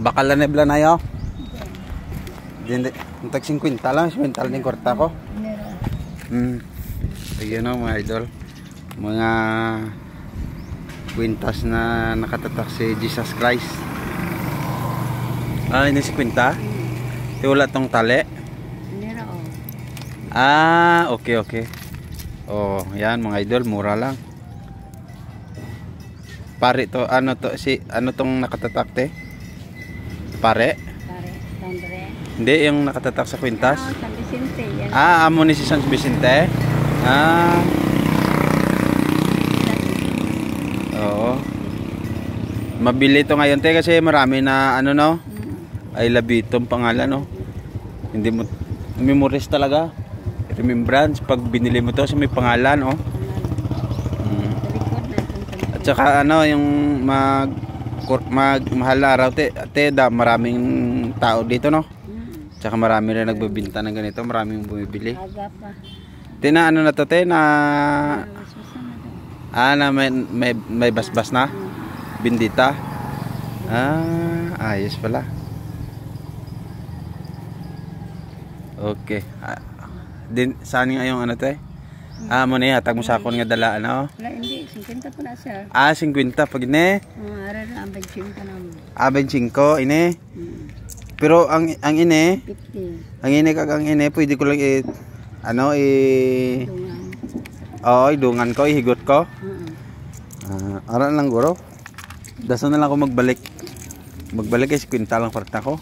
Bakal na nebla na yo. Hindi, tag 50 lang, 50 lang yung kwarta ko. Ayun o mga idol. Mga kwintas na nakatatak si Jesus Christ. Ini si kwinta? Wala tong tali? Okay. Oh, yan mga idol, mura lang. Pare to, ano tong nakatatak te? Pare? Hindi, yung nakatatak sa kwintas? San Vicente. Yan. Amo ni si San Vicente? Oo. Mabili to ngayon te kasi marami na ano no? I love you itong pangalan no? Hindi mo memories talaga. Remembrance pag binili mo to sa may pangalan oh. At saka ano yung mahal na araw te maraming tao dito no. Tsaka marami rin nagbebenta ng ganito, maraming bumibili. Tina ano na to te na na may basbas na. Bindita. Ayos pala. Okay. Din saan nga yung ano te? Mo na hatag mo sa akon nga dala ano? Wala hindi, 50 po na sir. 50 pag ini. Ara na ang 25 naman. 25 ini. Pero ang ini 50. Ang ini ang ini pwede ko lang dungan ko, ihigot ko. Ara lang guro. Dasan na lang ako magbalik. Magbalik kasi kwinta lang kwarta ko.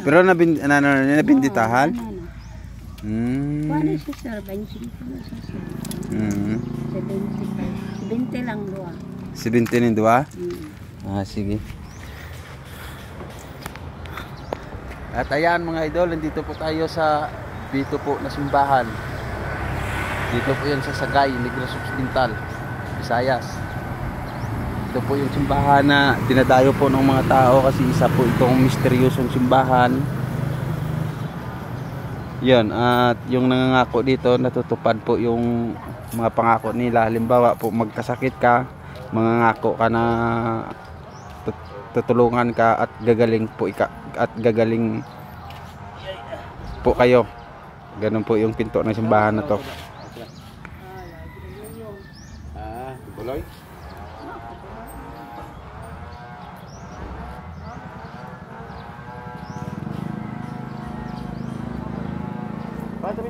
Pero nabinditahan? Paano siya sir? 25 na siya sir. 70 lang dua. 70 ni dua? Sige. At ayan mga idol, nandito po tayo sa dito po na simbahan. Dito po yan sa Sagay, Negros Occidental, Visayas. Ito po yung simbahan na dinadayo po ng mga tao kasi isa po itong misteryosong simbahan. Yan, at yung nangangako dito natutupad po yung mga pangako nila. Halimbawa po magkasakit ka, mangangako ka na tutulungan ka at gagaling po at gagaling po kayo. Ganun po yung pinto ng simbahan na to. Buloy? Ba, tabi?